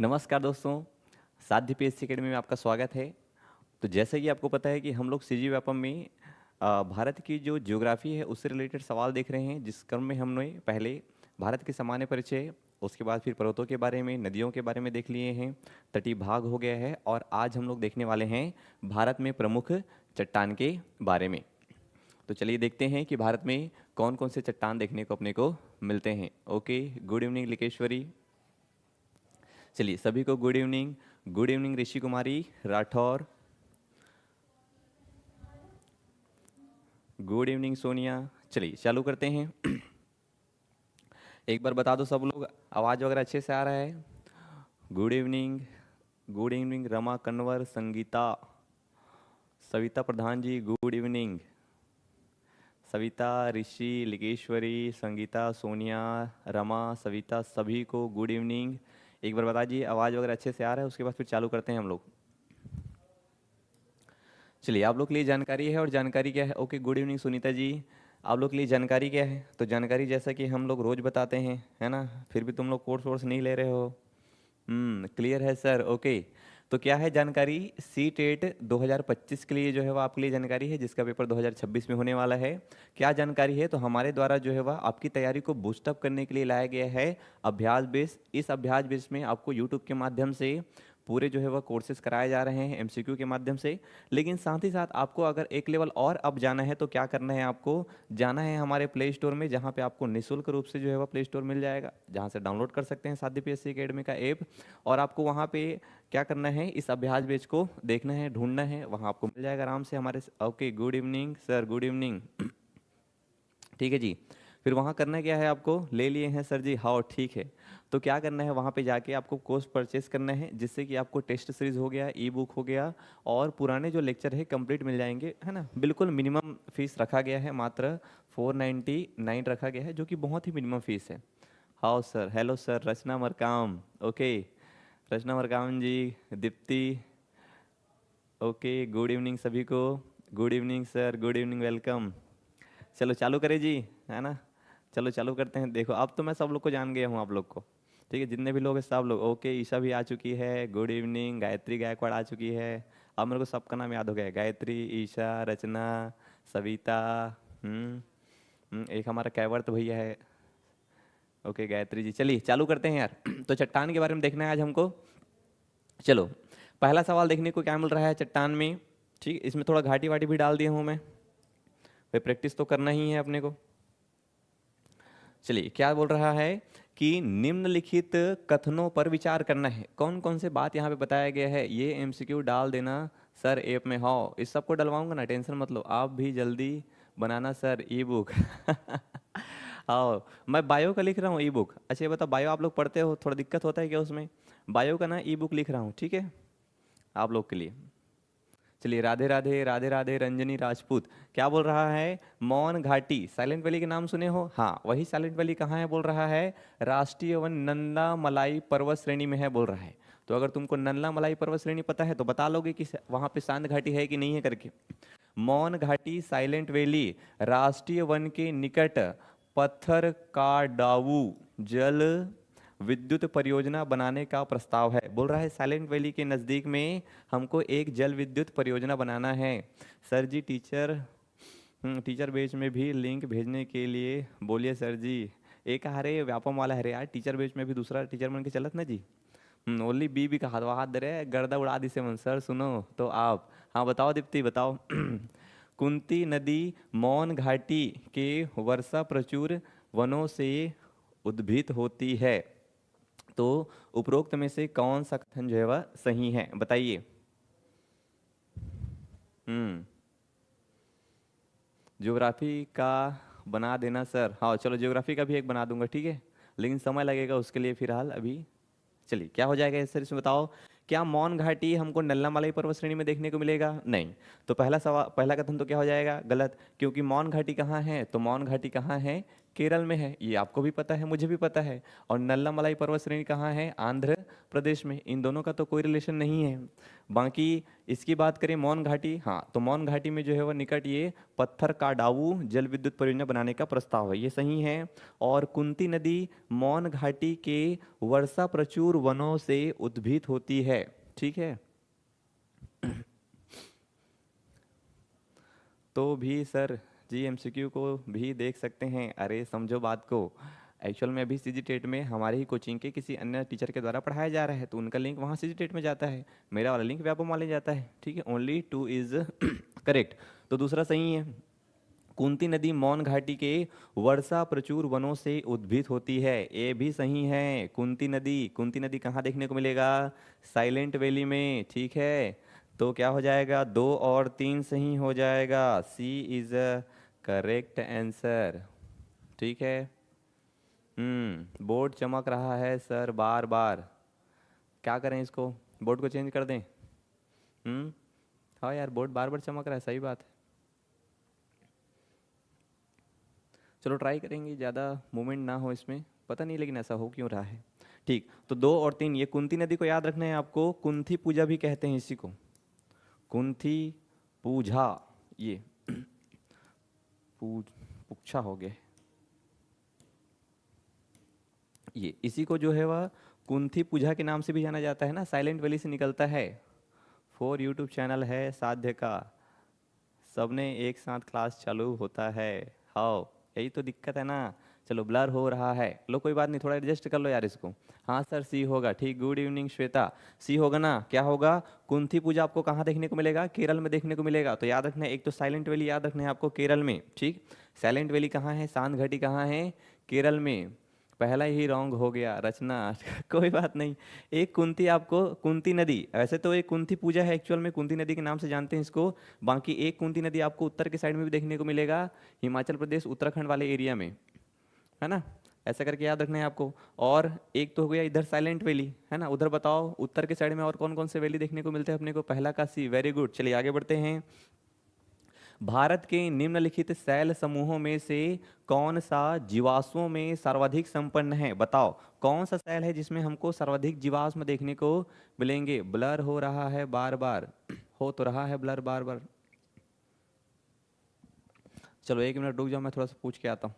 नमस्कार दोस्तों, साध्य पीएससी अकेडमी में आपका स्वागत है। तो जैसे कि आपको पता है कि हम लोग सीजी व्यापम में भारत की जो ज्योग्राफी है उससे रिलेटेड सवाल देख रहे हैं, जिस क्रम में हमने पहले भारत के सामान्य परिचय, उसके बाद फिर पर्वतों के बारे में, नदियों के बारे में देख लिए हैं, तटीय भाग हो गया है और आज हम लोग देखने वाले हैं भारत में प्रमुख चट्टान के बारे में। तो चलिए देखते हैं कि भारत में कौन कौन से चट्टान देखने को अपने को मिलते हैं। Okay, good evening Likeshwari. चलिए सभी को good evening. Good evening Rishi Kumari Rathore. Good evening Sonia. चलिए चालू करते हैं। एक बार बता दो सब लोग, आवाज़ वगैरह अच्छे से आ रहा है? Good evening. Good evening Rama Kanwar, Sangeeta, Savita Pradhan ji good evening. Savita, Rishi, Likeshwari, Sangeeta, Sonia, Rama, Savita, सभी को गुड इवनिंग। एक बार बता दीजिए आवाज़ वगैरह अच्छे से आ रहा है, उसके बाद फिर चालू करते हैं हम लोग। चलिए आप लोग के लिए जानकारी है, और जानकारी क्या है? Okay, good evening Sunita ji. आप लोग के लिए जानकारी क्या है? तो जानकारी जैसा कि हम लोग रोज़ बताते हैं, है ना, फिर भी तुम लोग कोर्स वोर्स नहीं ले रहे हो। क्लियर है सर? ओके। तो क्या है जानकारी? सी टेट 2025 के लिए जो है वह आपके लिए जानकारी है, जिसका पेपर 2026 में होने वाला है। क्या जानकारी है? तो हमारे द्वारा जो है वह आपकी तैयारी को बूस्टअप करने के लिए लाया गया है अभ्यास बेस। इस अभ्यास बेस में आपको यूट्यूब के माध्यम से पूरे जो है वह कोर्सेज कराए जा रहे हैं एमसीक्यू के माध्यम से। लेकिन साथ ही साथ आपको अगर एक लेवल और अप जाना है तो क्या करना है? आपको जाना है हमारे प्ले स्टोर में, जहाँ पे आपको निःशुल्क रूप से जो है वह प्ले स्टोर मिल जाएगा, जहाँ से डाउनलोड कर सकते हैं साध्य पीएससी एकेडमी का ऐप। और आपको वहाँ पे क्या करना है? इस अभ्यास बैच को देखना है, ढूंढना है, वहाँ आपको मिल जाएगा आराम से हमारे। Okay, good evening sir, good evening. ठीक है जी। फिर वहाँ करना क्या है? आपको ले लिए हैं सर जी, हाँ ठीक है। तो क्या करना है? वहाँ पे जाके आपको कोर्स परचेस करना है, जिससे कि आपको टेस्ट सीरीज हो गया, ई बुक हो गया, और पुराने जो लेक्चर है कंप्लीट मिल जाएंगे, है ना। बिल्कुल मिनिमम फीस रखा गया है, मात्र 499 रखा गया है, जो कि बहुत ही मिनिमम फीस है। हाँ सर, हेलो सर, रचना मरकाम। ओके, रचना मरकाम जी, दीप्ति। ओके, गुड इवनिंग सभी को। Good evening sir, good evening, welcome. चलो चालू करें जी, है ना। चलो चालू करते हैं। देखो अब तो मैं सब लोग को जान गया हूँ, आप लोग को। ठीक है, जितने भी लोग हैं सब लोग। ओके, ईशा भी आ चुकी है, गुड इवनिंग। गायत्री गायकवाड़ आ चुकी है। अब मेरे को सबका नाम याद हो गया है, गायत्री, ईशा, रचना, सविता। एक हमारा कैवर्त भैया है। ओके गायत्री जी, चलिए चालू करते हैं यार। तो चट्टान के बारे में देखना है आज हमको। चलो, पहला सवाल देखने को क्या मिल रहा है चट्टान में। ठीक, इसमें थोड़ा घाटी वाटी भी डाल दिया हूँ मैं, भाई प्रैक्टिस तो करना ही है अपने को। चलिए क्या बोल रहा है कि निम्नलिखित कथनों पर विचार करना है। कौन कौन से बात यहाँ पे बताया गया है, ये एमसीक्यू डाल देना सर ऐप में। हाँ, इस सबको डलवाऊंगा ना, टेंशन मत लो, आप भी जल्दी बनाना सर ई बुक। हाँ, मैं बायो का लिख रहा हूँ ई बुक। अच्छा ये बताओ, बायो आप लोग पढ़ते हो? थोड़ा दिक्कत होता है क्या उसमें? बायो का ना ई बुक लिख रहा हूँ, ठीक है, आप लोग के लिए। चलिए, राधे राधे, राधे राधे रंजनी राजपूत। क्या बोल रहा है? मौन घाटी, साइलेंट वैली के नाम सुने हो? हाँ, वही साइलेंट वैली कहाँ है बोल रहा है? राष्ट्रीय वन नंदा मलाई पर्वत श्रेणी में है बोल रहा है। तो अगर तुमको नंदा मलाई पर्वत श्रेणी पता है तो बता लोगे कि वहाँ पे शांत घाटी है कि नहीं है करके। मौन घाटी साइलेंट वैली राष्ट्रीय वन के निकट पत्थर का डाऊ जल विद्युत परियोजना बनाने का प्रस्ताव है बोल रहा है। साइलेंट वैली के नज़दीक में हमको एक जल विद्युत परियोजना बनाना है। सर जी टीचर टीचर बेच में भी लिंक भेजने के लिए बोलिए सर जी। एक हरे व्यापम वाला है रे यार, टीचर बेच में भी दूसरा टीचर बन के चलत ना जी। ओनली बी भी कहा हाथ दे रहे, गर्दा उड़ा दी से मन। सर सुनो तो आप, हाँ बताओ दीप्ति बताओ। कुंती नदी मौन घाटी के वर्षा प्रचुर वनों से उद्भित होती है। तो उपरोक्त में से कौन सा कथन जो है वह सही है, बताइए। हम्म ज्योग्राफी का बना देना सर। हाँ चलो, ज्योग्राफी का भी एक बना दूंगा, ठीक है, लेकिन समय लगेगा उसके लिए फिलहाल अभी। चलिए क्या हो जाएगा सर इसमें बताओ। क्या मौन घाटी हमको नल्लामलाई पर्वत श्रेणी में देखने को मिलेगा? नहीं। तो पहला सवाल, पहला कथन तो क्या हो जाएगा? गलत, क्योंकि मौन घाटी कहाँ है? तो मौन घाटी कहाँ है? केरल में है, ये आपको भी पता है, मुझे भी पता है। और नल्लामलाई पर्वत श्रेणी कहाँ है? आंध्र प्रदेश में। इन दोनों का तो कोई रिलेशन नहीं है। बाकी इसकी बात करें मौन घाटी, हाँ तो मौन घाटी में जो है वह निकट ये पत्थर काडावू जल विद्युत परियोजना बनाने का प्रस्ताव है, ये सही है। और कुंती नदी मौन घाटी के वर्षा प्रचुर वनों से उद्भित होती है, ठीक है। तो भी सर जी एमसीक्यू को भी देख सकते हैं, अरे समझो बात को। एक्चुअल में अभी सीजी टेट में हमारे ही कोचिंग के किसी अन्य टीचर के द्वारा पढ़ाया जा रहा है, तो उनका लिंक वहाँ सीजी टेट में जाता है, मेरा वाला लिंक व्यापम वाले जाता है, ठीक है। Only two is correct. तो दूसरा सही है। कुंती नदी मौन घाटी के वर्षा प्रचुर वनों से उद्भित होती है, ये भी सही है। कुंती नदी कहाँ देखने को मिलेगा? साइलेंट वैली में, ठीक है। तो क्या हो जाएगा? 2 और 3 सही हो जाएगा, सी इज अ करेक्ट आंसर, ठीक है। बोर्ड चमक रहा है सर बार बार, क्या करें इसको? बोर्ड को चेंज कर दें? हाँ यार बोर्ड बार बार चमक रहा है, सही बात है। चलो ट्राई करेंगे, ज़्यादा मूवमेंट ना हो इसमें, पता नहीं लेकिन ऐसा हो क्यों रहा है। ठीक, तो 2 और 3 ये कुंती नदी को याद रखना है आपको, कुंथी पूजा भी कहते हैं इसी को, कुंथी पूजा। ये पुच्छा हो गया, ये इसी को जो है वह कुंथी पूजा के नाम से भी जाना जाता है ना, साइलेंट वैली से निकलता है। 4 यूट्यूब चैनल है साध्य का, सबने एक साथ क्लास चालू होता है, हाँ यही तो दिक्कत है ना। चलो ब्लर हो रहा है, लो कोई बात नहीं, थोड़ा एडजस्ट कर लो यार इसको। हाँ सर सी होगा, ठीक, गुड इवनिंग श्वेता, सी होगा ना। क्या होगा? कुंथी पूजा आपको कहाँ देखने को मिलेगा? केरल में देखने को मिलेगा। तो याद रखना है, एक तो साइलेंट वैली याद रखना है आपको केरल में, ठीक। साइलेंट वैली कहाँ है? सांत घाटी कहाँ है? केरल में। पहला ही रॉन्ग हो गया रचना कोई बात नहीं। एक कुंती, आपको कुंती नदी, वैसे तो एक कुंती पूजा है, एक्चुअल में कुंती नदी के नाम से जानते हैं इसको। बाकी एक कुंती नदी आपको उत्तर के साइड में भी देखने को मिलेगा, हिमाचल प्रदेश उत्तराखंड वाले एरिया में, है ना। ऐसा करके याद रखना है आपको। और एक तो हो गया इधर साइलेंट वैली, है ना। उधर बताओ उत्तर के साइड में और कौन कौन से वैली देखने को मिलते हैं अपने को? पहला का सी, वेरी गुड। चलिए आगे बढ़ते हैं। भारत के निम्नलिखित शैल समूहों में से कौन सा जीवाश्मों में सर्वाधिक संपन्न है? बताओ कौन सा शैल है जिसमें हमको सर्वाधिक जीवाश्म देखने को मिलेंगे? ब्लर हो रहा है बार बार, हो तो रहा है ब्लर बार बार। चलो 1 मिनट रुक जाओ, मैं थोड़ा सा पूछ के आता हूँ।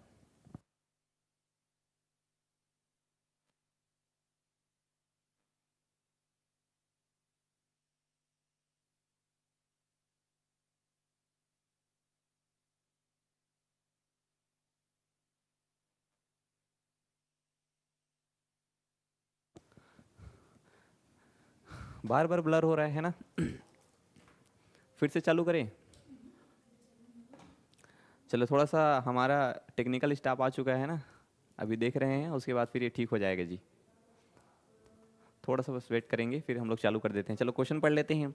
बार बार ब्लर हो रहा है ना फिर से चालू करें? चलो थोड़ा सा हमारा टेक्निकल स्टाफ आ चुका है ना, अभी देख रहे हैं, उसके बाद फिर ये ठीक हो जाएगा जी। थोड़ा सा बस वेट करेंगे, फिर हम लोग चालू कर देते हैं। चलो क्वेश्चन पढ़ लेते हैं।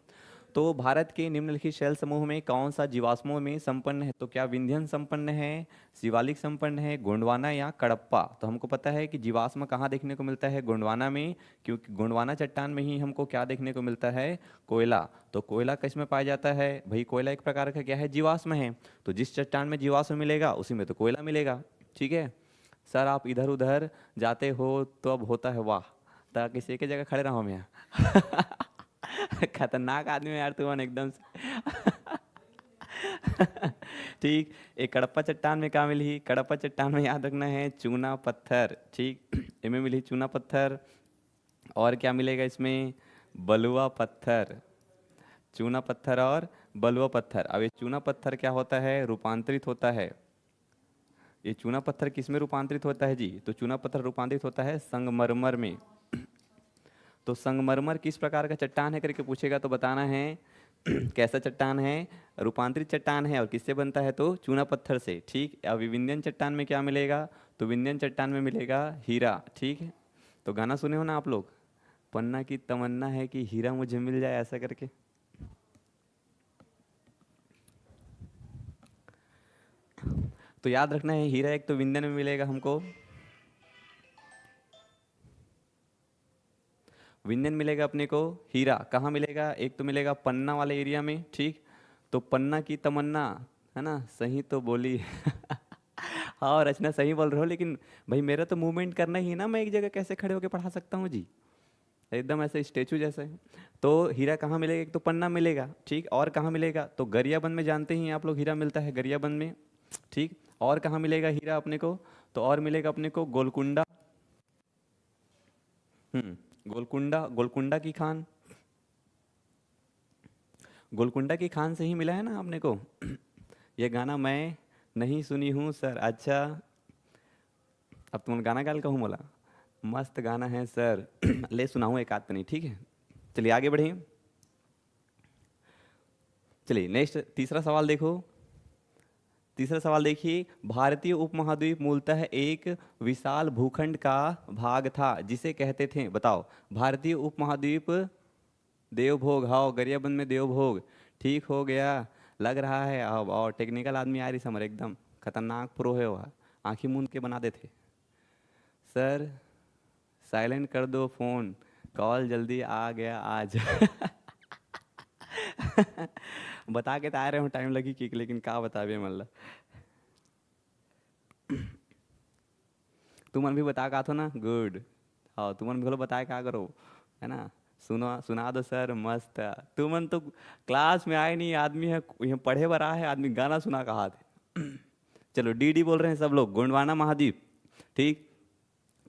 तो भारत के निम्नलिखित शैल समूह में कौन सा जीवाश्मों में संपन्न है? तो क्या विंध्यन संपन्न है, शिवालिक संपन्न है, गोंडवाना या कडप्पा? तो हमको पता है कि जीवाश्म कहाँ देखने को मिलता है? गोंडवाना में, क्योंकि गोंडवाना चट्टान में ही हमको क्या देखने को मिलता है? कोयला। तो कोयला किस में पाया जाता है भाई? कोयला एक प्रकार का क्या है? जीवाश्म है। तो जिस चट्टान में जीवाश्म मिलेगा उसी में तो कोयला मिलेगा, ठीक है। सर आप इधर उधर जाते हो तो अब होता है वाह, तो किसी एक जगह खड़े रहो मैं खतरनाक आदमी है यार तू एकदम से ठीक। एक कडप्पा चट्टान में क्या मिली? कडप्पा चट्टान में याद रखना है चूना पत्थर, ठीक, इनमें मिली चूना पत्थर। और क्या मिलेगा इसमें? बलुआ पत्थर, चूना पत्थर और बलुआ पत्थर। अब ये चूना पत्थर क्या होता है? रूपांतरित होता है। ये चूना पत्थर किस में रूपांतरित होता है जी? तो चूना पत्थर रूपांतरित होता है संगमरमर में। तो संगमरमर किस प्रकार का चट्टान है करके पूछेगा तो बताना है कैसा चट्टान है? रूपांतरित चट्टान है। और किससे बनता है? तो चूना पत्थर से, ठीक। अब विंध्यन चट्टान में क्या मिलेगा? तो विंध्यन चट्टान में मिलेगा हीरा, ठीक है। तो गाना सुने हो ना आप लोग, पन्ना की तमन्ना है कि हीरा मुझे मिल जाए, ऐसा करके। तो याद रखना है हीरा एक तो विंध्यन में मिलेगा हमको, विंध्यन मिलेगा अपने को। हीरा कहाँ मिलेगा? एक तो मिलेगा पन्ना वाले एरिया में, ठीक। तो पन्ना की तमन्ना, है ना, सही तो बोली हाँ रचना सही बोल रहे हो, लेकिन भाई मेरा तो मूवमेंट करना ही है ना, मैं एक जगह कैसे खड़े होकर पढ़ा सकता हूँ जी, एकदम ऐसे स्टेचू जैसे। तो हीरा कहाँ मिलेगा, एक तो पन्ना मिलेगा, ठीक, और कहाँ मिलेगा, तो गरियाबंद में जानते ही हैं आप लोग हीरा मिलता है गरियाबंद में, ठीक। और कहाँ मिलेगा हीरा अपने को, तो और मिलेगा अपने को गोलकुंडा। गोलकुंडा, गोलकुंडा की खान, गोलकुंडा की खान से ही मिला है ना आपने को। ये गाना मैं नहीं सुनी हूँ सर, अच्छा। अब तुम गाना गाल कहूँ बोला, मस्त गाना है सर। ले सुनाऊँ एक आध पनी, ठीक है। चलिए आगे बढ़े, चलिए नेक्स्ट तीसरा सवाल देखो। तीसरा सवाल देखिए, भारतीय उपमहाद्वीप मूलतः एक विशाल भूखंड का भाग था जिसे कहते थे, बताओ। भारतीय उपमहाद्वीप, देवभोग, हाँ गरियाबंद में देवभोग, ठीक हो गया। लग रहा है अब, और टेक्निकल आदमी आ रही समर, एकदम खतरनाक प्रो है वह, आंखें मूंद के बना देते। सर साइलेंट कर दो फोन, कॉल जल्दी आ गया आज। बता के तो आ रहे हो टाइम लगी कि, लेकिन का बताबे मतलब। तुमन भी बता का थो ना, गुड। हाँ तुमन भी बोलो बताए क्या करो, है ना। सुनो सुना दो सर, मस्त। तुमन तो क्लास में आए नहीं, आदमी है यहाँ पढ़े बर रहा है, आदमी गाना सुना कहा थे। चलो डी डी बोल रहे हैं सब लोग, गोंडवाना महाद्वीप, ठीक।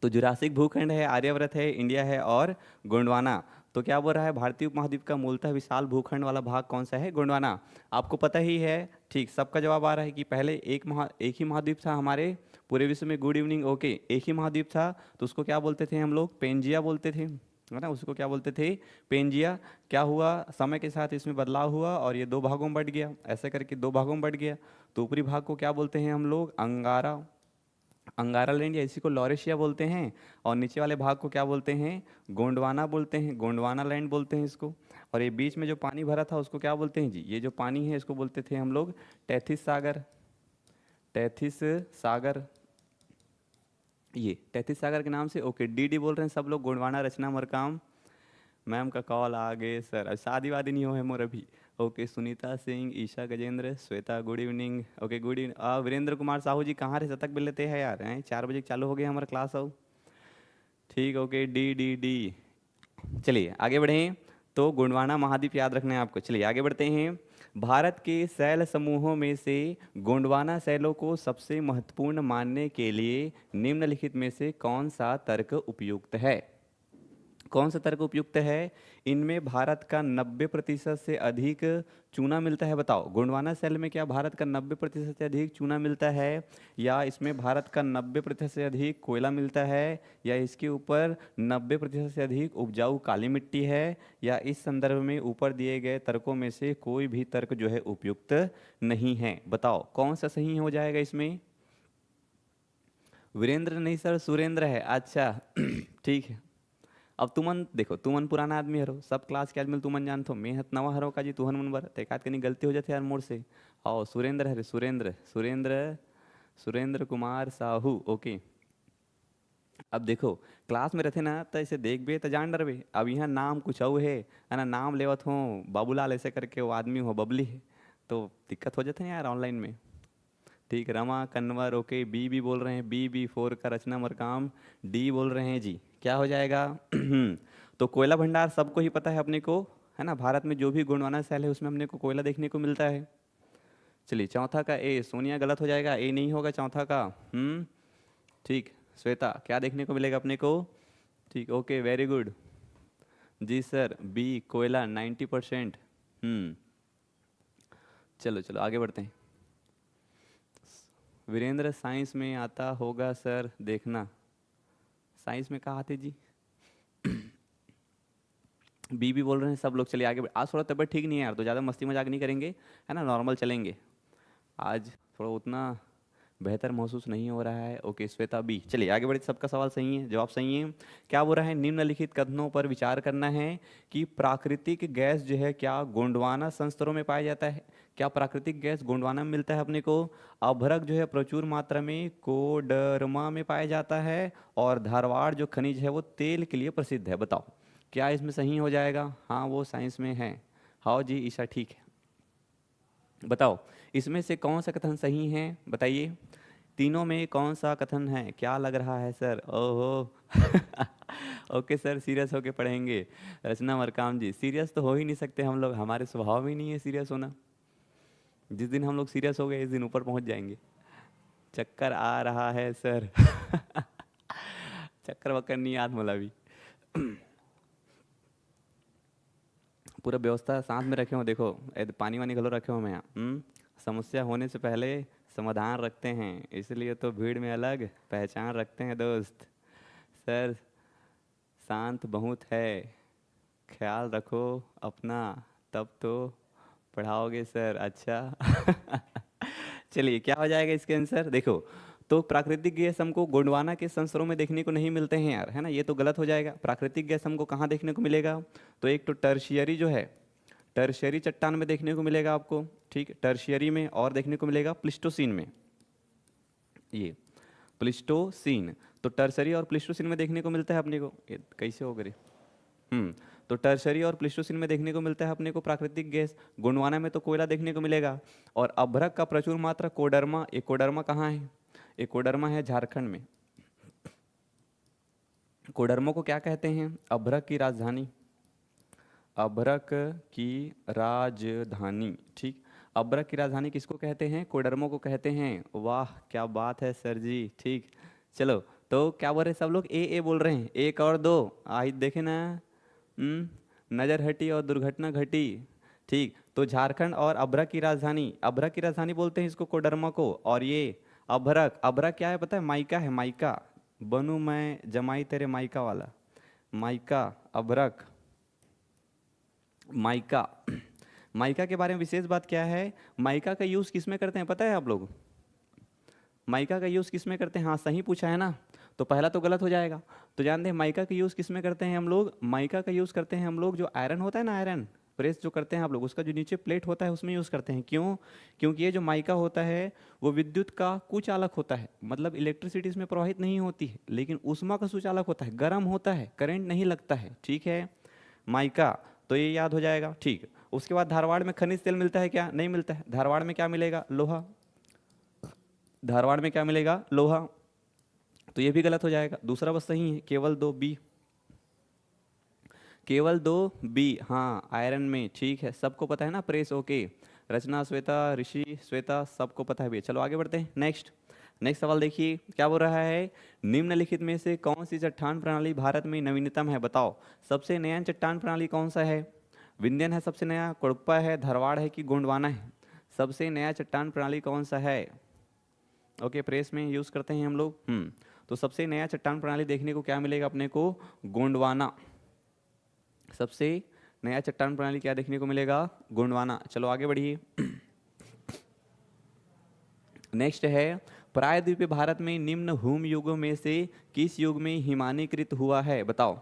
तो जुरासिक भूखंड है, आर्यव्रत है, इंडिया है, और गोंडवाना। तो क्या बोल रहा है, भारतीय उपमहाद्वीप का मूलतः विशाल भूखंड वाला भाग कौन सा है, गोंडवाना। आपको पता ही है, ठीक। सबका जवाब आ रहा है कि पहले एक ही महाद्वीप था हमारे पूरे विश्व में। Good evening, okay. एक ही महाद्वीप था तो उसको क्या बोलते थे हम लोग, पेंजिया बोलते थे, है ना, उसको क्या बोलते थे, पेंजिया। क्या हुआ, समय के साथ इसमें बदलाव हुआ और ये दो भागों में बट गया, ऐसे करके दो भागों में बट गया। तो ऊपरी भाग को क्या बोलते हैं हम लोग, अंगारा, अंगारा लैंड, या इसी को लॉरेशिया बोलते हैं। और नीचे वाले भाग को क्या बोलते हैं, गोंडवाना बोलते हैं, गोंडवाना लैंड बोलते हैं इसको। और ये बीच में जो पानी भरा था उसको क्या बोलते हैं जी, ये जो पानी है इसको बोलते थे हम लोग टैथिस सागर, टैथिस सागर, ये टैथिस सागर के नाम से। ओके डी डी बोल रहे हैं सब लोग, गोंडवाना, रचना, मरकाम। मैम का कॉल आ गए सर, अब शादी वादी नहीं हो है मोर अभी। Okay Sunita Singh, Isha Gajendra, Shweta, good evening, okay good evening. Virendra Kumar Sahu ji कहाँ रहे, शतक बिल लेते हैं यार, हैं 4 बजे चालू हो गया हमारा क्लास हो, ठीक। ओके डी डी डी, चलिए आगे बढ़ें। तो गोंडवाना महाद्वीप याद रखना है आपको, चलिए आगे बढ़ते हैं। भारत के शैल समूहों में से गोंडवाना शैलों को सबसे महत्वपूर्ण मानने के लिए निम्नलिखित में से कौन सा तर्क उपयुक्त है, कौन सा तर्क उपयुक्त है। इनमें भारत का 90% से अधिक चूना मिलता है, बताओ। गोंडवाना सेल में क्या भारत का 90% से अधिक चूना मिलता है, या इसमें भारत का 90% से अधिक कोयला मिलता है, या इसके ऊपर 90% से अधिक उपजाऊ काली मिट्टी है, या इस संदर्भ में ऊपर दिए गए तर्कों में से कोई भी तर्क जो है उपयुक्त नहीं है, बताओ कौन सा सही हो जाएगा इसमें। वीरेंद्र नहीं सर, सुरेंद्र है, अच्छा। ठीक है। अब तुमन देखो, तुमन पुराना आदमी हरो, सब क्लास के आदमी तुमन जानथो, मैं हत नवा हरो का जी, तुहन मन बर तेकात कनी गलती हो जाती यार मोर से। आओ सुरेंद्र हरे, सुरेंद्र, सुरेंद्र, सुरेंद्र कुमार साहू, ओके। अब देखो क्लास में रहते ना तो ऐसे देख बे तो जान डरबे, अब यहाँ नाम कुछ और है ना, नाम लेवत हो बाबूलाल ऐसे करके, वो आदमी हो बबली है, तो दिक्कत हो जाते हैं यार ऑनलाइन में, ठीक। रमा कन्वर, ओके। बी भी बोल रहे हैं, बी फोर का रचना मरकाम, डी बोल रहे हैं जी, क्या हो जाएगा। तो कोयला भंडार सबको ही पता है अपने को, है ना, भारत में जो भी गोंडवाना सेल है उसमें अपने को कोयला देखने को मिलता है। चलिए चौथा का ए, सोनिया गलत हो जाएगा, ए नहीं होगा चौथा का, ठीक। श्वेता क्या देखने को मिलेगा अपने को, ठीक, ओके वेरी गुड जी सर, बी कोयला 90%। चलो चलो आगे बढ़ते हैं। वीरेंद्र साइंस में आता होगा सर, देखना साइंस में कहाँ आते जी। बी भी बोल रहे हैं सब लोग, चलिए आगे आज थोड़ा तबीयत ठीक नहीं है यार, तो ज़्यादा मस्ती मजाक नहीं करेंगे, है ना, नॉर्मल चलेंगे। आज थोड़ा उतना बेहतर महसूस नहीं हो रहा है, ओके श्वेता बी। चलिए आगे बढ़े, सबका सवाल सही है, जवाब सही है। क्या बोल रहा है, निम्नलिखित कथनों पर विचार करना है कि प्राकृतिक गैस जो है क्या गोंडवाना संस्तरों में पाया जाता है, क्या प्राकृतिक गैस गोंडवाना में मिलता है अपने को। अभ्रक जो है प्रचुर मात्रा में कोडरमा में पाया जाता है, और धारवाड़ जो खनिज है वो तेल के लिए प्रसिद्ध है, बताओ क्या इसमें सही हो जाएगा। हाँ वो साइंस में है, हाँ जी ईशा ठीक है। बताओ इसमें से कौन सा कथन सही है, बताइए। तीनों में कौन सा कथन है, क्या लग रहा है सर? ओहो ओके सर, सीरियस होके पढ़ेंगे। रचना मरकाम जी, सीरियस तो हो ही नहीं सकते हम लोग, हमारे स्वभाव में ही नहीं है सीरियस होना। जिस दिन हम लोग सीरियस हो गए, इस दिन ऊपर पहुंच जाएंगे। चक्कर आ रहा है सर चक्कर वक्कर नहीं याद मला भी पूरा व्यवस्था साथ में रखे हो, देखो पानी वानी घलो रखे हो मैं यहाँ। समस्या होने से पहले समाधान रखते हैं, इसलिए तो भीड़ में अलग पहचान रखते हैं दोस्त। सर शांत बहुत है, ख्याल रखो अपना, तब तो पढ़ाओगे सर। अच्छा चलिए क्या हो जाएगा इसके आंसर, देखो तो प्राकृतिक गैस हमको गोंडवाना के संस्करणों में देखने को नहीं मिलते हैं यार, है ना, ये तो गलत हो जाएगा। प्राकृतिक गैस हमको कहाँ देखने को मिलेगा, तो एक तो टर्शियरी जो है, टर्शियरी चट्टान में देखने को मिलेगा आपको, ठीक, टर्शियरी में, और देखने को मिलेगा प्लिस्टोसीन में, ये प्लिस्टोसीन। तो टर्सरी और प्लिस्टोसीन में देखने को मिलता है अपने को, ये कैसे हो गए। तो टर्शरी और प्लिस्टोसीन में देखने को मिलता है अपने को प्राकृतिक गैस। गोंडवाना में तो कोयला देखने को मिलेगा, और अभ्रक का प्रचुर मात्रा कोडरमा। एकोडर्मा कहाँ है, एकोडर्मा है झारखंड में। कोडरमा को क्या कहते हैं, अभ्रक की राजधानी, अभ्रक की राजधानी, ठीक। अभ्रक की राजधानी किसको कहते हैं, कोडरमा को कहते हैं। वाह क्या बात है सर जी, ठीक। चलो तो क्या बोल रहे सब लोग, ए बोल रहे हैं, एक और दो आई देखे ना। नज़र हटी और दुर्घटना घटी, ठीक। तो झारखंड और अभ्रक की राजधानी, अभ्रक की राजधानी बोलते हैं इसको कोडरमा को। और ये अभ्रक, अभ्रक क्या है पता है, माइका है, माइका। बनू मैं जमाई तेरे माइका वाला, माइका, अभ्रक, माइका। माइका के बारे में विशेष बात क्या है, माइका का यूज़ किस में करते हैं पता है आप लोग, माइका का यूज़ किस में करते हैं, हाँ सही पूछा है ना, तो पहला तो गलत हो जाएगा। तो जानते हैं माइका का यूज़ किस में करते हैं हम लोग, माइका का यूज़ करते हैं हम लोग जो आयरन होता है ना, आयरन प्रेस जो करते हैं आप लोग, उसका जो नीचे प्लेट होता है उसमें यूज़ करते हैं। क्यों, क्योंकि ये जो माइका होता है वो विद्युत का कुचालक होता है, मतलब इलेक्ट्रिसिटी इसमें प्रवाहित नहीं होती है, लेकिन ऊष्मा का सुचालक होता है, गर्म होता है, करंट नहीं लगता है, ठीक है, माइका। तो ये याद हो जाएगा, ठीक। उसके बाद धारवाड़ में खनिज तेल मिलता है क्या, नहीं मिलता है। धारवाड़ में क्या मिलेगा, लोहा, धारवाड़ में क्या मिलेगा, लोहा। तो ये भी गलत हो जाएगा, दूसरा बस सही है, केवल दो बी, केवल दो बी, हाँ आयरन में, ठीक है, सबको पता है ना प्रेस, ओके। रचना श्वेता, ऋषि श्वेता, सबको पता है भैया। चलो आगे बढ़ते हैं, नेक्स्ट नेक्स्ट सवाल देखिए क्या बोल रहा है, निम्नलिखित में से कौन सी चट्टान प्रणाली भारत में नवीनतम है, बताओ। सबसे नया चट्टान प्रणाली कौन सा है, विंध्यन है सबसे नया, कोडप्पा है, धारवाड़ है कि गोंडवाना है, सबसे नया चट्टान प्रणाली कौन सा है। ओके प्रेस में यूज़ करते हैं हम लोग। तो सबसे नया चट्टान प्रणाली देखने को क्या मिलेगा अपने को, गोंडवाना। सबसे नया चट्टान प्रणाली क्या देखने को मिलेगा, गोंडवाना। चलो आगे बढ़िए नेक्स्ट है, प्रायद्वीपीय भारत में निम्न भूमि युगों में से किस युग में हिमानीकृत हुआ है, बताओ।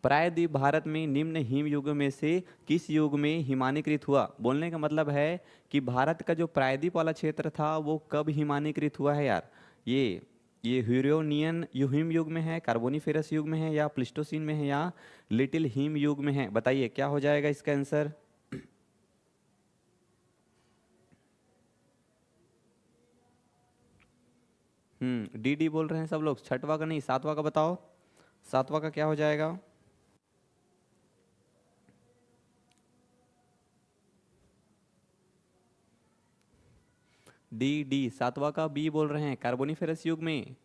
प्रायद्वीप भारत में निम्न हिम युगों में से किस युग में हिमानीकृत हुआ, बोलने का मतलब है कि भारत का जो प्रायद्वीप वाला क्षेत्र था वो कब हिमानीकृत हुआ है यार। ये ह्यूरोनियन हिम युग में है, कार्बोनिफेरस युग में है, या प्लिस्टोसीन में है, या लिटिल हिम युग में है, बताइए क्या हो जाएगा इसका आंसर। डी बोल रहे हैं सब लोग, छठवा का नहीं सातवां का बताओ, सातवां का क्या हो जाएगा। डी सातवां का बी बोल रहे हैं, कार्बोनिफेरस युग में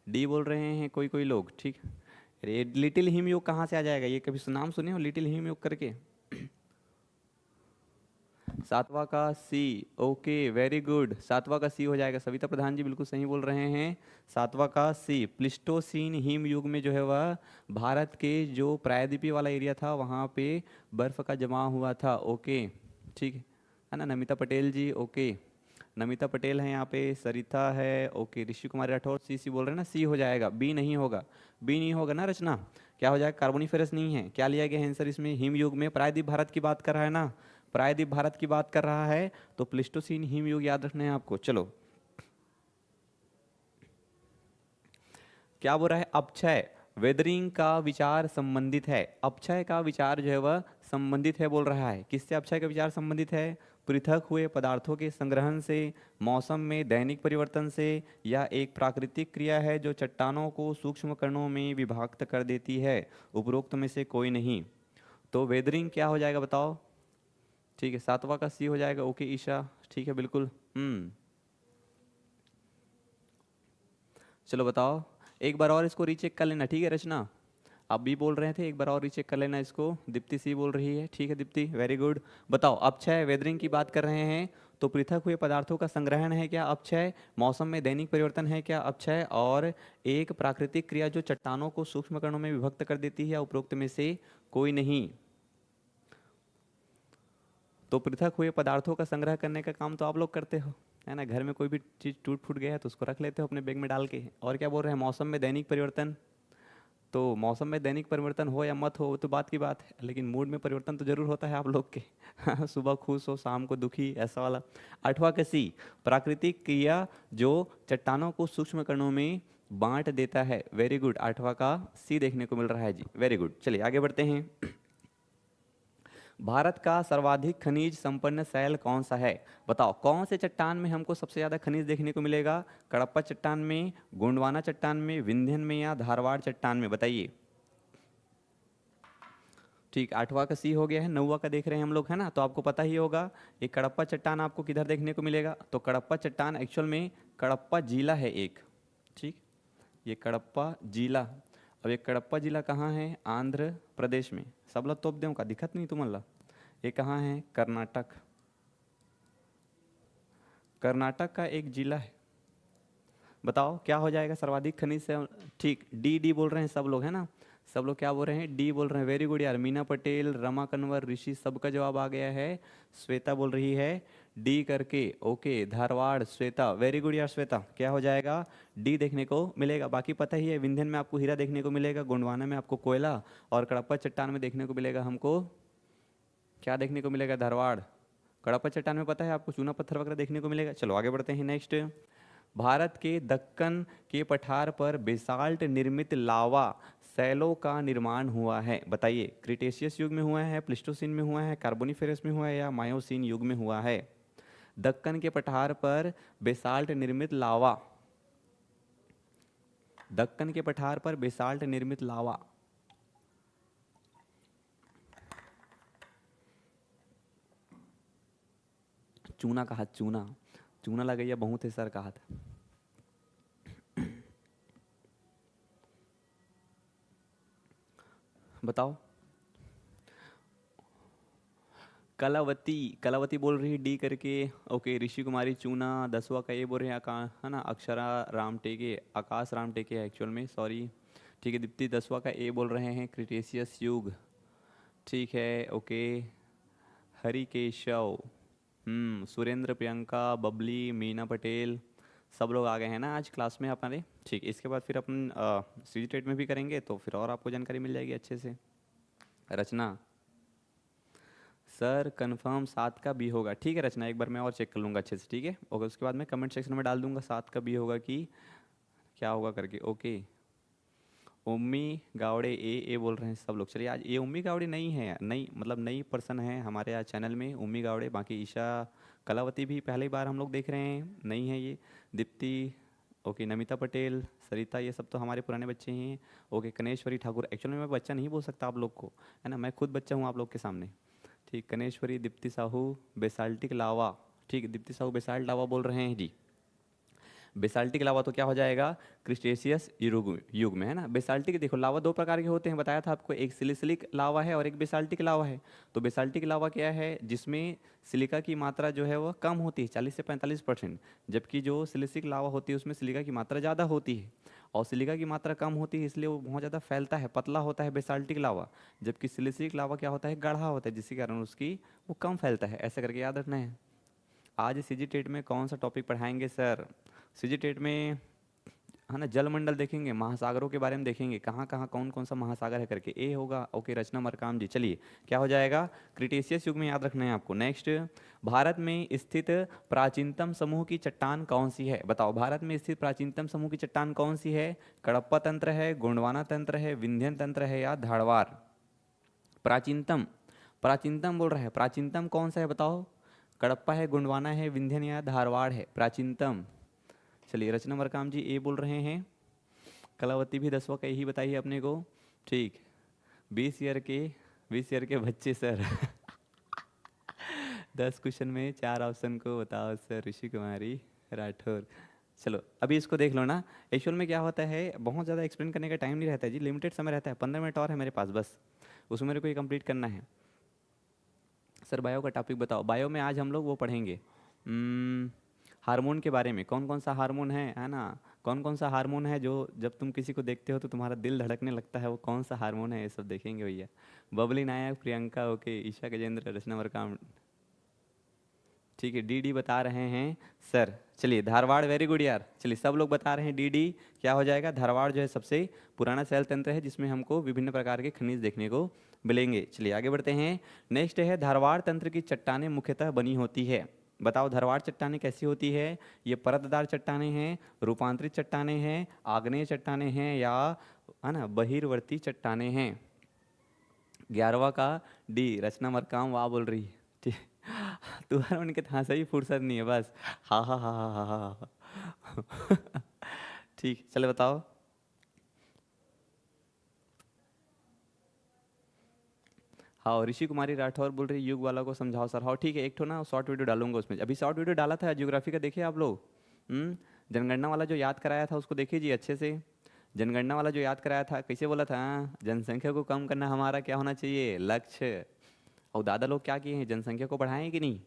डी बोल रहे हैं कोई कोई लोग, ठीक। अरे लिटिल हिम युग कहाँ से आ जाएगा, ये कभी नाम सुने हो लिटिल हिम युग करके। सातवां का सी, ओके वेरी गुड, सातवां का सी हो जाएगा, सविता प्रधान जी बिल्कुल सही बोल रहे हैं, सातवां का सी। प्लिस्टोसीन हिम युग में जो है वह भारत के जो प्रायद्वीपीय वाला एरिया था वहाँ पे बर्फ का जमा हुआ था, ओके ठीक है ना। नमिता पटेल जी, ओके नमिता पटेल है यहाँ पे, सरिता है, ओके। ऋषि कुमार राठौर सी बोल रहे हैं ना, सी हो जाएगा, बी नहीं होगा, बी नहीं होगा ना रचना, क्या हो जाएगा, कार्बोनिफेरस नहीं है। क्या लिया गया है आंसर इसमें, हिम युग में, प्रायद्वीप भारत की बात कर रहा है ना, प्रायद्वीप भारत की बात कर रहा है, तो प्लिस्टोसीन हिम युग याद रखना है आपको। चलो क्या बोल रहा है, अपक्षय वेदरिंग का विचार संबंधित है, अपक्षय का विचार जो है वह संबंधित है बोल रहा है। किससे अपक्षय का विचार संबंधित है? पृथक हुए पदार्थों के संग्रहण से, मौसम में दैनिक परिवर्तन से, या एक प्राकृतिक क्रिया है जो चट्टानों को सूक्ष्म कणों में विभक्त कर देती है। उपरोक्त में से कोई नहीं। तो वेदरिंग क्या हो जाएगा बताओ? ठीक है, सातवां का सी हो जाएगा। ओके ईशा, ठीक है बिल्कुल। चलो बताओ, एक बार और इसको रीचेक कर लेना, ठीक है रचना? आप भी बोल रहे थे, एक बार और रीचेक कर लेना इसको। दीप्ति सी बोल रही है, ठीक है दीप्ति, वेरी गुड। बताओ, अपक्षय वेदरिंग की बात कर रहे हैं तो पृथक हुए पदार्थों का संग्रहण है क्या अपक्षय? मौसम में दैनिक परिवर्तन है क्या अपक्षय? और एक प्राकृतिक क्रिया जो चट्टानों को सूक्ष्म कणों में विभक्त कर देती है, उपरोक्त में से कोई नहीं। तो पृथक हुए पदार्थों का संग्रह करने का काम तो आप लोग करते हो, है ना? घर में कोई भी चीज़ टूट फूट गया है तो उसको रख लेते हो अपने बैग में डाल के। और क्या बोल रहे हैं? मौसम में दैनिक परिवर्तन। तो मौसम में दैनिक परिवर्तन हो या मत हो वो तो बात की बात है, लेकिन मूड में परिवर्तन तो जरूर होता है आप लोग के। सुबह खुश हो, शाम को दुखी, ऐसा वाला। आठवां का सी, प्राकृतिक क्रिया जो चट्टानों को सूक्ष्म कणों में बांट देता है। वेरी गुड, आठवां का सी देखने को मिल रहा है जी, वेरी गुड। चलिए आगे बढ़ते हैं। भारत का सर्वाधिक खनिज संपन्न शैल कौन सा है? बताओ, कौन से चट्टान में हमको सबसे ज़्यादा खनिज देखने को मिलेगा? कडप्पा चट्टान में, गोंडवाना चट्टान में, विंध्यन में, या धारवाड़ चट्टान में? बताइए। ठीक, आठवां का सी हो गया है, नौवां का देख रहे हैं हम लोग, है ना? तो आपको पता ही होगा ये कडप्पा चट्टान आपको किधर देखने को मिलेगा। तो कडप्पा चट्टान एक्चुअल में कडप्पा जिला है एक, ठीक, ये कडप्पा जिला। अब ये कडप्पा जिला कहाँ है? आंध्र प्रदेश में। सबला तोप दें का दिखत नहीं तुम्हाला? ये कहाँ है? कर्नाटक। कर्नाटक का एक जिला है। बताओ क्या हो जाएगा सर्वाधिक खनिज से? ठीक, डी डी बोल रहे हैं सब लोग, है ना? सब लोग क्या बोल रहे हैं? डी बोल रहे हैं। वेरी गुड यार, मीना पटेल, रमा कन्वर, ऋषि, सबका जवाब आ गया है। श्वेता बोल रही है डी करके। Okay, Dharwad, Shweta, very good यार श्वेता, क्या हो जाएगा? डी देखने को मिलेगा। बाकी पता ही है, विंध्यन में आपको हीरा देखने को मिलेगा, गोंडवाना में आपको कोयला, और कडप्पा चट्टान में देखने को मिलेगा हमको क्या देखने को मिलेगा? धारवाड़। कडप्पा चट्टान में पता है आपको चूना पत्थर वगैरह देखने को मिलेगा। चलो आगे बढ़ते हैं नेक्स्ट। भारत के दक्कन के पठार पर बेसाल्ट निर्मित लावा शैलों का निर्माण हुआ है। बताइए, क्रिटेशियस युग में हुआ है, प्लिस्टोसिन में हुआ है, कार्बोनिफेरस में हुआ है, या मायोसीन युग में हुआ है? दक्कन के पठार पर बेसाल्ट निर्मित लावा, दक्कन के पठार पर बेसाल्ट निर्मित लावा। चूना कहा, चूना, चूना लगैया बहुत है सर कहा था। बताओ। कलावती, कलावती बोल रही है डी करके। ओके, ऋषि कुमारी चूना, दसवा का ये बोल रहे हैं है ना? अक्षरा राम टेके, आकाश राम टेके है एक्चुअल में, सॉरी। ठीक है, दीप्ति दसवा का ए बोल रहे हैं, क्रिटेशियस युग। ठीक है, ओके। हरिकेशव, सुरेंद्र, प्रियंका, बबली, मीना पटेल, सब लोग आ गए हैं ना आज क्लास में हमारे। ठीक, इसके बाद फिर अपन सीजी टेट में भी करेंगे तो फिर और आपको जानकारी मिल जाएगी अच्छे से। रचना, सर कंफर्म 7 का बी होगा। ठीक है रचना, एक बार मैं और चेक कर लूँगा अच्छे से, ठीक है? ओके, उसके बाद मैं कमेंट सेक्शन में डाल दूंगा 7 का बी होगा कि क्या होगा करके। ओके, उम्मी गावड़े ए बोल रहे हैं सब लोग। चलिए, आज ये उम्मी गावड़े नहीं है, नई मतलब नई पर्सन है हमारे आज चैनल में, उम्मी गावड़े। बाकी ईशा, कलावती भी पहली बार हम लोग देख रहे हैं, नहीं है ये। दीप्ति, ओके, नमिता पटेल, सरिता, ये सब तो हमारे पुराने बच्चे हैं। ओके, कनेश्वरी ठाकुर, एक्चुअली मैं बच्चा नहीं बोल सकता आप लोग को, है ना? मैं खुद बच्चा हूँ आप लोग के सामने। ठीक, कनेश्वरी, दीप्ति साहू, बेसाल्टिक लावा। ठीक, दीप्ति साहू बेसाल्ट लावा बोल रहे हैं जी। बेसाल्टिक लावा तो क्या हो जाएगा? क्रिस्टेशियस युग में, है ना? बेसाल्टिक देखो, लावा दो प्रकार के होते हैं, बताया था आपको, एक सिलिसिलिक लावा है और एक बेसाल्टिक लावा है। तो बेसाल्टिक लावा क्या है? जिसमें सिलिका की मात्रा जो है वह कम होती है, 40 से 45%, जबकि जो सिलिसिक लावा होती है उसमें सिलिका की मात्रा ज़्यादा होती है। और सिलिका की मात्रा कम होती है इसलिए वो बहुत ज़्यादा फैलता है, पतला होता है बेसाल्टिक लावा। जबकि सिलिसिक लावा क्या होता है? गाढ़ा होता है, जिसके कारण उसकी वो कम फैलता है। ऐसा करके याद रखना है। आज सीजी टेट में कौन सा टॉपिक पढ़ाएंगे सर? सीजी टेट में है ना, जलमंडल देखेंगे, महासागरों के बारे में देखेंगे, कहाँ कहाँ कौन कौन सा महासागर है करके। ए होगा, ओके, रचना मरकाम जी। चलिए क्या हो जाएगा, क्रिटेशियस युग में याद रखना है आपको। नेक्स्ट, भारत में स्थित प्राचीनतम समूह की चट्टान कौन सी है, बताओ। भारत में स्थित प्राचीनतम समूह की चट्टान कौन सी है, कडप्पा तंत्र है, गोंडवाना तंत्र है, विंध्यन तंत्र है, या धारवाड़। प्राचीनतम, प्राचीनतम बोल रहा है, प्राचीनतम कौन सा है बताओ। कडप्पा है, गोंडवाना है, विंध्यन या धारवाड़ है प्राचीनतम। चलिए रचना मरकाम जी ए बोल रहे हैं, कलावती भी 10वां का यही बताइए अपने को। ठीक, 20 ईयर के बच्चे सर 10 क्वेश्चन में 4 ऑप्शन को बताओ सर, ऋषि कुमारी राठौर। चलो अभी इसको देख लो ना। एक्चुअल में क्या होता है, बहुत ज़्यादा एक्सप्लेन करने का टाइम नहीं रहता है जी, लिमिटेड समय रहता है, 15 मिनट और है मेरे पास बस, उसमें मेरे को ये कंप्लीट करना है। सर बायो का टॉपिक बताओ। बायो में आज हम लोग वो पढ़ेंगे हार्मोन के बारे में, कौन कौन सा हार्मोन है ना, कौन कौन सा हार्मोन है जो जब तुम किसी को देखते हो तो तुम्हारा दिल धड़कने लगता है, वो कौन सा हार्मोन है, ये सब देखेंगे भैया। बबली नायक, प्रियंका ओके, ईशा गजेंद्र, रचना मरकाम, ठीक है। डी बता रहे हैं सर। चलिए धारवाड़, वेरी गुड यार। चलिए सब लोग बता रहे हैं डी क्या हो जाएगा, धारवाड़ जो है सबसे पुराना शैल तंत्र है जिसमें हमको विभिन्न प्रकार के खनिज देखने को मिलेंगे। चलिए आगे बढ़ते हैं। नेक्स्ट है, धारवाड़ तंत्र की चट्टानें मुख्यतः बनी होती है, बताओ धारवाड़ चट्टानें कैसी होती है। ये परतदार चट्टानें हैं, रूपांतरित चट्टानें हैं, आग्नेय चट्टानें हैं, या है ना बहिर्वर्ती चट्टानें हैं। 11वां का डी, रचना मरकाम वाह बोल रही है, ठीक। तुम्हारा उनके था सही फुर्सत नहीं है बस, हा हा हा हा हा हा ठीक, चलो बताओ। हाँ, ऋषि कुमारी राठौर बोल रही युग वाला को समझाओ सर। हाँ ठीक है, एक ठो ना शॉर्ट वीडियो डालूंगा उसमें, अभी शॉर्ट वीडियो डाला था ज्योग्राफी का, देखिए आप लोग। जनगणना वाला जो याद कराया था उसको देखिए जी अच्छे से। जनगणना वाला जो याद कराया था कैसे बोला था, जनसंख्या को कम करना हमारा क्या होना चाहिए, लक्ष्य। और दादा लोग क्या किए हैं, जनसंख्या को बढ़ाएं कि नहीं।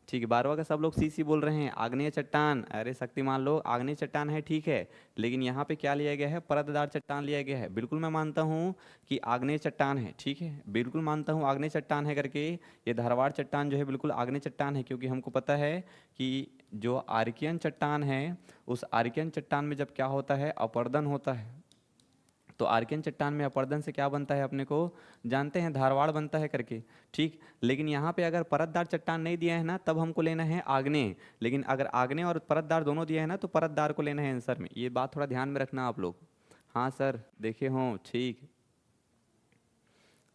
ठीक है, 12वां का सब लोग सी सी बोल रहे हैं। आग्नेय चट्टान, अरे शक्तिमान लोग, आग्नेय चट्टान है ठीक है, लेकिन यहाँ पे क्या लिया गया है, परतदार चट्टान लिया गया है। बिल्कुल मैं मानता हूँ कि आग्नेय चट्टान है, ठीक है, बिल्कुल मानता हूँ आग्नेय चट्टान है करके। ये धारवाड़ चट्टान जो है बिल्कुल आग्नेय चट्टान है, क्योंकि हमको पता है कि जो आर्कियन चट्टान है, उस आर्कियन चट्टान में जब क्या होता है, अपर्दन होता है, तो आर्कियन चट्टान में अपर्दन से क्या बनता है अपने को जानते हैं, धारवाड़ बनता है करके, ठीक। लेकिन यहाँ पे अगर परतदार चट्टान नहीं दिया है ना, तब हमको लेना है आग्नेय। लेकिन अगर आग्नेय और परतदार दोनों दिया है ना, तो परतदार को लेना है आंसर में। ये बात थोड़ा ध्यान में रखना आप लोग। हाँ सर देखे हों, ठीक।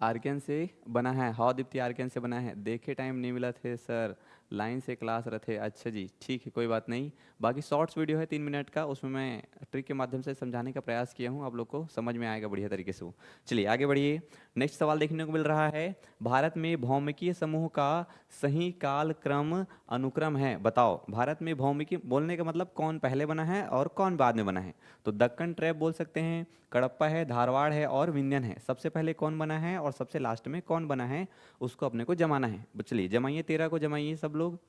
आर्कियन से बना है, हाँ दीप्ति आर्कियन से बना है, देखे टाइम नहीं मिला थे सर, लाइन से क्लास रहे। अच्छा जी ठीक है, कोई बात नहीं। बाकी शॉर्ट्स वीडियो है 3 मिनट का, उसमें मैं ट्रिक के माध्यम से समझाने का प्रयास किया हूँ, आप लोग को समझ में आएगा बढ़िया तरीके से वो। चलिए आगे बढ़िए। नेक्स्ट सवाल देखने को मिल रहा है, भारत में भौमिकीय समूह का सही काल क्रम अनुक्रम है, बताओ। भारत में भौमिकी बोलने का मतलब कौन पहले बना है और कौन बाद में बना है। तो दक्कन ट्रैप बोल सकते हैं, कडप्पा है, धारवाड़ है और विंध्यन है। सबसे पहले कौन बना है और सबसे लास्ट में कौन बना है, उसको अपने को जमाना है। चलिए जमाइए, 13 को जमाइए सब लोग।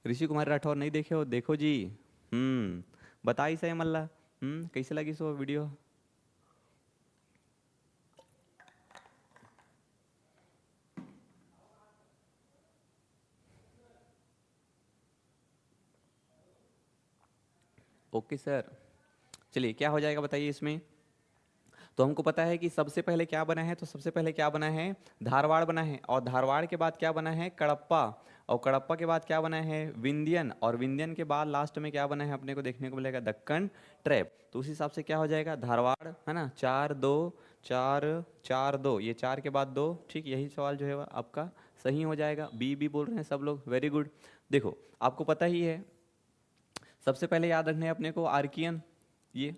ऋषि कुमार राठौर नहीं देखे हो, देखो जी। बताइए सही मल्ला, कैसे लगी सो वीडियो। ओके सर, चलिए क्या हो जाएगा बताइए इसमें। तो हमको पता है कि सबसे पहले क्या बना है, तो सबसे पहले क्या बना है, धारवाड़ बना है, और धारवाड़ के बाद क्या बना है, कडप्पा, और कडप्पा के बाद क्या बना है, विंध्यन, और विंध्यन के बाद लास्ट में क्या बना है अपने को देखने को मिलेगा, दक्कन ट्रैप। तो उस हिसाब से क्या हो जाएगा, धारवाड़ है ना, 4 2 4 4 2, ये 4 के बाद 2, ठीक। यही सवाल जो है आपका सही हो जाएगा। बी बोल रहे हैं सब लोग, वेरी गुड। देखो आपको पता ही है, सबसे पहले याद रखना है अपने को आर्कियन, ये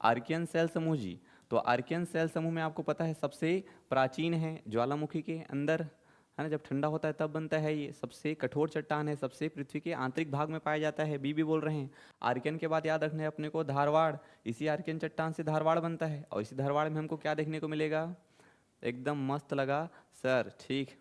आर्कियन सेल समूह जी। तो आर्कियन सेल समूह में आपको पता है सबसे प्राचीन है, ज्वालामुखी के अंदर है ना, जब ठंडा होता है तब बनता है। ये सबसे कठोर चट्टान है, सबसे पृथ्वी के आंतरिक भाग में पाया जाता है। बी बोल रहे हैं। आर्कियन के बाद याद रखना है अपने को धारवाड़, इसी आर्कियन चट्टान से धारवाड़ बनता है, और इसी धारवाड़ में हमको क्या देखने को मिलेगा, एकदम मस्त लगा सर, ठीक।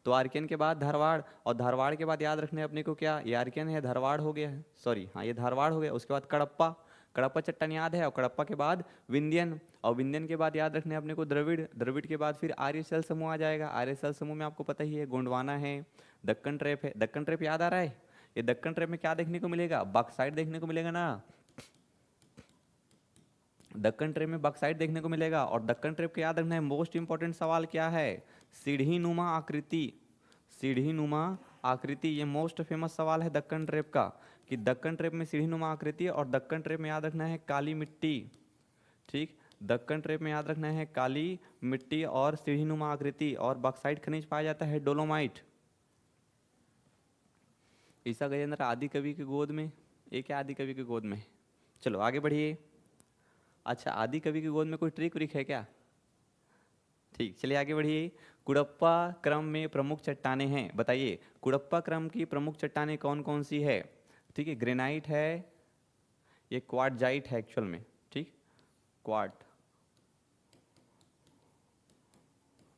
तो आर्कियन के बाद धारवाड़, और धारवाड़ के बाद याद रखने अपने को क्या, ये आर्कियन है, धारवाड़ हो गया है, सॉरी हाँ ये धारवाड़ हो गया। उसके बाद कडप्पा, कडप्पा चट्टान याद है, और कडप्पा के बाद विंध्यन, और विंध्यन के बाद याद रखने अपने को द्रविड़, द्रविड़ के बाद फिर आर्य सेल समूह आ जाएगा। आर्य सेल समूह में आपको पता ही है, गोंडवाना है, दक्कन ट्रैप है। दक्कन ट्रैप याद आ रहा है, ये दक्कन ट्रैप में क्या देखने को मिलेगा? बॉक्साइट देखने को मिलेगा ना। दक्कन ट्रेप में बॉक्साइट देखने को मिलेगा। और दक्कन ट्रेप को याद रखना है, मोस्ट इंपॉर्टेंट सवाल क्या है? सीढ़ी नुमा आकृति। सीढ़ी नुमा आकृति, ये मोस्ट फेमस सवाल है दक्कन ट्रेप का, कि दक्कन ट्रेप में सीढ़ी नुमा आकृति। और दक्कन ट्रेप में याद रखना है काली मिट्टी। ठीक, दक्कन ट्रेप में याद रखना है काली मिट्टी और सीढ़ी नुमा आकृति। और बॉक्साइट खनिज पाया जाता है डोलोमाइट। ईसा गजेंद्र आदि कवि की गोद में, एक आदि कवि की गोद में। चलो आगे बढ़िए। अच्छा, आदि कवि की गोद में कोई ट्रिक व्रिक है क्या? ठीक, चलिए आगे बढ़िए। कुड़प्पा क्रम में प्रमुख चट्टानें हैं, बताइए कुड़प्पा क्रम की प्रमुख चट्टानें कौन कौन सी है? ठीक है, ग्रेनाइट है, ये क्वार्टजाइट है एक्चुअल में। ठीक, क्वार्ट,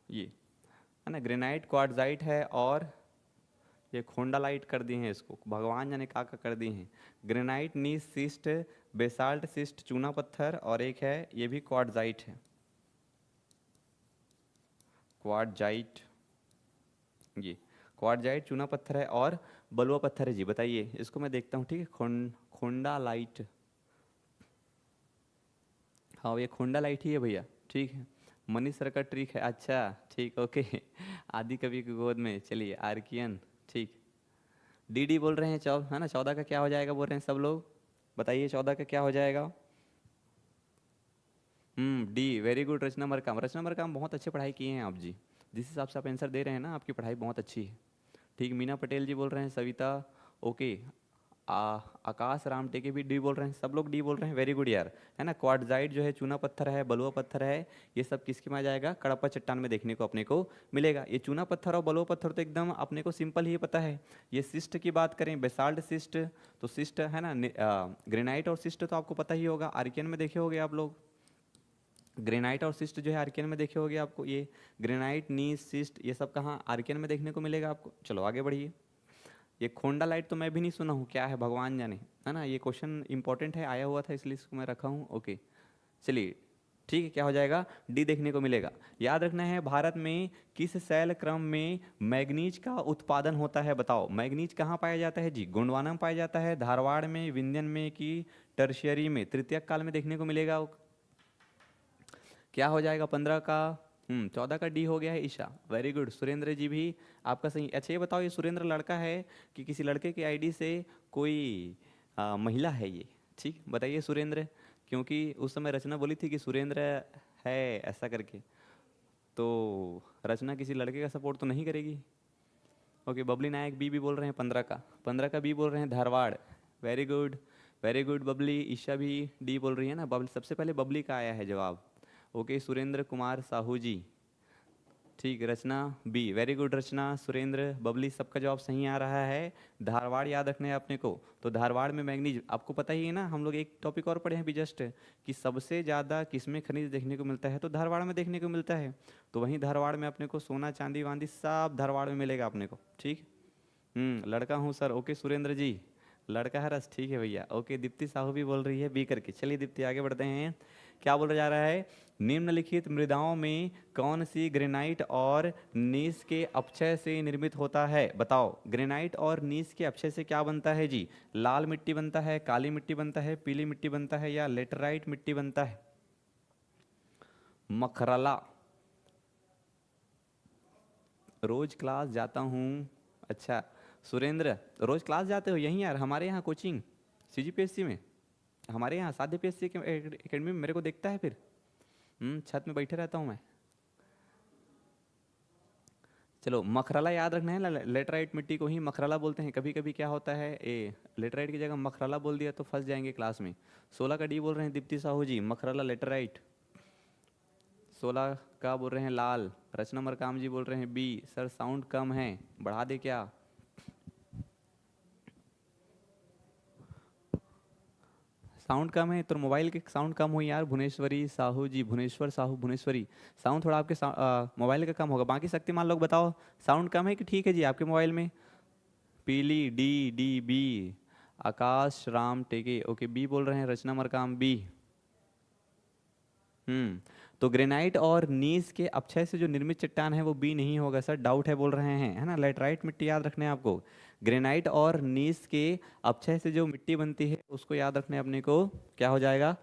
ये है ना, ग्रेनाइट क्वार्टजाइट है। और ये खोंडालाइट कर दिए हैं इसको, भगवान जाने का कर दिए हैं। ग्रेनाइट, नीस सिस्ट, बेसाल्ट सिस्ट चूना पत्थर, और एक है ये भी क्वार्टजाइट है, क्वार्टजाइट। ये क्वार्टजाइट चूना पत्थर है और बलुआ पत्थर है जी। बताइए इसको मैं देखता हूँ। ठीक है, खोंडालाइट, हाँ ये खोंडालाइट ही है भैया। ठीक है, मनीष सर का ट्रिक है। अच्छा ठीक, ओके। आदि कवि की गोद में, चलिए आर्कियन। ठीक, डी बोल रहे हैं, है ना। 14 का क्या हो जाएगा बोल रहे हैं सब लोग, बताइए 14 का क्या हो जाएगा? D, very good. Rachna Markam, Rachna Markam बहुत अच्छे पढ़ाई किए हैं आप जी। जिस हिसाब से आप आंसर दे रहे हैं ना, आपकी पढ़ाई बहुत अच्छी है। ठीक, मीना पटेल जी बोल रहे हैं, सविता, ओके। आकाश राम टेके भी डी बोल रहे हैं, सब लोग डी बोल रहे हैं, वेरी गुड यार, है ना। क्वार्टजाइट जो है चूना पत्थर है, बलुआ पत्थर है, ये सब किसके में आ जाएगा? कडप्पा चट्टान में देखने को अपने को मिलेगा। ये चूना पत्थर और बलुआ पत्थर तो एकदम अपने को सिंपल ही पता है। ये सिस्ट की बात करें, बेसाल्ट सिस्ट, तो सिस्ट है ना, ग्रेनाइट और सिस्ट तो आपको पता ही होगा, आर्कियन में देखे होगे आप लोग। ग्रेनाइट और सिस्ट जो है आर्कियन में देखे होगे आपको। ये ग्रेनाइट, नीस, सिस्ट, ये सब कहाँ? आर्कियन में देखने को मिलेगा आपको। चलो आगे बढ़िए। ये खोंडालाइट तो मैं भी नहीं सुना हूँ, क्या है भगवान जाने, है ना। ये क्वेश्चन इंपॉर्टेंट है, आया हुआ था, इसलिए इसको मैं रखा हूँ। ओके, चलिए ठीक है, क्या हो जाएगा? डी देखने को मिलेगा। याद रखना है, भारत में किस शैल क्रम में मैग्नीज का उत्पादन होता है? बताओ, मैग्नीज कहाँ पाया जाता है जी? गोंडवाना में पाया जाता है, धारवाड़ में, विंध्यन में, कि टर्शियरी में, तृतीयक काल में देखने को मिलेगा? क्या हो जाएगा 15 का? 14 का डी हो गया है ईशा, वेरी गुड। सुरेंद्र जी भी आपका सही। अच्छा ये बताओ, ये सुरेंद्र लड़का है कि किसी लड़के की आईडी से कोई महिला है ये? ठीक, बताइए सुरेंद्र, क्योंकि उस समय रचना बोली थी कि सुरेंद्र है ऐसा करके, तो रचना किसी लड़के का सपोर्ट तो नहीं करेगी। ओके, बबली नायक बी भी बोल रहे हैं 15 का, 15 का बी बोल रहे हैं, Dharwad, very good, very good. Babli, Isha भी डी बोल रही है ना। बबली, सबसे पहले बबली का आया है जवाब। ओके, सुरेंद्र कुमार साहू जी, ठीक। रचना बी, वेरी गुड रचना, सुरेंद्र, बबली, सबका जवाब सही आ रहा है। धारवाड़ याद रखना है अपने को। तो धारवाड़ में मैग्नीज आपको पता ही है ना, हम लोग एक टॉपिक और पढ़े हैं भी जस्ट, कि सबसे ज़्यादा किसमें खनिज देखने को मिलता है? तो धारवाड़ में देखने को मिलता है। तो वहीं धारवाड़ में अपने को सोना चांदी वांदी सब धारवाड़ में मिलेगा अपने को। ठीक, लड़का हूँ सर। ओके सुरेंद्र जी, लड़का है रस, ठीक है भैया। ओके, दीप्ति साहू भी बोल रही है बी करके। चलिए दीप्ति आगे बढ़ते हैं। क्या बोला जा रहा है? निम्नलिखित मृदाओं में कौन सी ग्रेनाइट और नीस के अपक्षय से निर्मित होता है? बताओ, ग्रेनाइट और नीस के अपक्षय से क्या बनता है जी? लाल मिट्टी बनता है, काली मिट्टी बनता है, पीली मिट्टी बनता है, या लेटराइट मिट्टी बनता है? मखरला, रोज क्लास जाता हूँ। अच्छा सुरेंद्र, रोज क्लास जाते हो यहीं यार हमारे यहाँ कोचिंग सीजीपीएससी में, हमारे यहाँ साध्य पीएससी के एकेडमी में मेरे को देखता है फिर। छत में बैठे रहता हूँ मैं। चलो, मखरला याद रखना है ना, लेटराइट मिट्टी को ही मखरला बोलते हैं। कभी कभी क्या होता है, ए लेटराइट की जगह मखरला बोल दिया तो फंस जाएंगे क्लास में। 16 का डी बोल रहे हैं दीप्ति साहू जी, मखरला लेटराइट। 16 का बोल रहे हैं लाल, रचना मरकाम जी बोल रहे हैं बी। सर साउंड कम है, बढ़ा दे क्या? साउंड कम है तो मोबाइल के साउंड कम हो यार। भुवनेश्वरी साहू जी, भुवनेश्वर साहू, भुवनेश्वरी, साउंड थोड़ा आपके मोबाइल का कम होगा। बाकी शक्तिमान लोग बताओ, साउंड कम है कि ठीक है जी आपके मोबाइल में? पीली डी, डी बी। आकाश राम टेके, ओके बी बोल रहे हैं, रचना मरकाम बी। तो ग्रेनाइट और नीस के अपक्षय से जो निर्मित चट्टान है वो बी नहीं होगा सर, डाउट है बोल रहे हैं, है ना। लेटराइट मिट्टी याद रखना है आपको। ग्रेनाइट और नीस के अपक्षय से जो मिट्टी बनती है उसको याद रखना है अपने को, क्या हो जाएगा,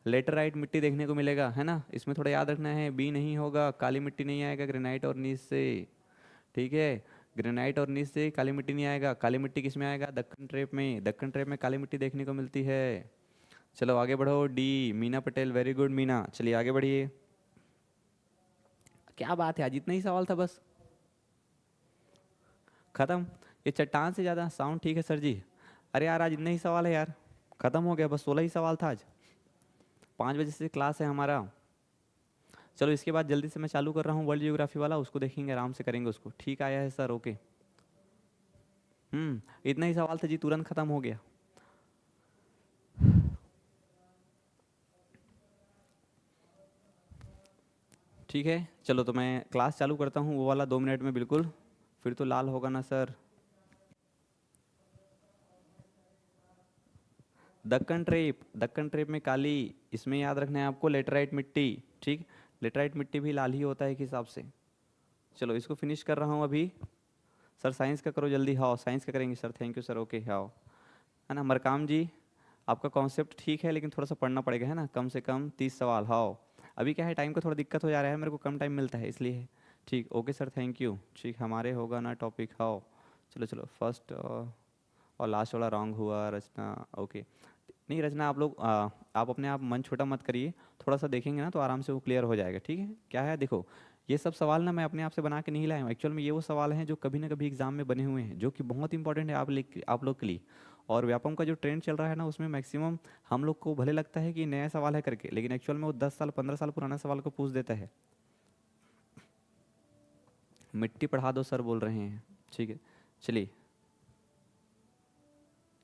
लेटराइट मिट्टी देखने को मिलेगा, है ना। इसमें थोड़ा याद रखना है, बी नहीं होगा, काली मिट्टी नहीं आएगा ग्रेनाइट और नीस से, ठीक है। ग्रेनाइट और नीस से काली मिट्टी नहीं आएगा। काली मिट्टी किस में आएगा, दक्कन ट्रेप में, दक्कन ट्रेप में काली मिट्टी देखने को मिलती है। चलो आगे बढ़ो, D Meena Patel, very good Meena. चलिए आगे बढ़िए। क्या बात है, आज इतना ही सवाल था बस, खत्म। ये चट्टान से ज़्यादा साउंड ठीक है सर जी। अरे यार आज इतना ही सवाल है यार, खत्म हो गया, बस 16 ही सवाल था आज। 5 बजे से क्लास है हमारा। चलो इसके बाद जल्दी से मैं चालू कर रहा हूँ वर्ल्ड जियोग्राफी वाला, उसको देखेंगे, आराम से करेंगे उसको। ठीक आया है सर, ओके। इतना ही सवाल था जी, तुरंत खत्म हो गया। ठीक है, चलो तो मैं क्लास चालू करता हूँ, वो वाला 2 मिनट में बिल्कुल। फिर तो लाल होगा ना sir. Deccan trap, Deccan trap में काली, इसमें याद रखना है आपको लेटराइट मिट्टी, ठीक। लेटराइट मिट्टी भी लाल ही होता है एक हिसाब से। चलो इसको फिनिश कर रहा हूँ अभी। सर साइंस का करो जल्दी, हाँ साइंस का करेंगे sir, thank you sir, okay हाँ। है ना मरकाम जी, आपका कॉन्सेप्ट ठीक है लेकिन थोड़ा सा पढ़ना पड़ेगा, है ना, कम से कम 30 सवाल, हाँ। अभी क्या है, टाइम का थोड़ा दिक्कत हो जा रहा है, मेरे को कम टाइम मिलता है इसलिए। ठीक, ओके सर, थैंक यू। ठीक, हमारे होगा ना टॉपिक, हाँ। चलो चलो, फर्स्ट और लास्ट वाला रॉन्ग हुआ, रचना, ओके। नहीं रचना, आप लोग आप अपने आप मन छोटा मत करिए, थोड़ा सा देखेंगे ना तो आराम से वो क्लियर हो जाएगा, ठीक है। क्या है देखो, ये सब सवाल ना मैं अपने आप से बना के नहीं लाया हूँ, एक्चुअल में ये वो सवाल हैं जो कभी ना कभी एग्जाम में बने हुए हैं, जो कि बहुत इंपॉर्टेंट है आप लोग के लिए। और व्यापम का जो ट्रेंड चल रहा है ना, उसमें मैक्सिमम हम लोग को भले लगता है कि नया सवाल है करके, लेकिन एक्चुअल में वो 10 साल 15 साल पुराना सवाल को पूछ देता है। मिट्टी पढ़ा दो सर बोल रहे हैं, ठीक है, चलिए,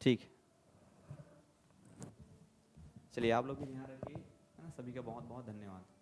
ठीक। चलिए आप लोग भी ध्यान रखिए, है ना, सभी का बहुत बहुत धन्यवाद।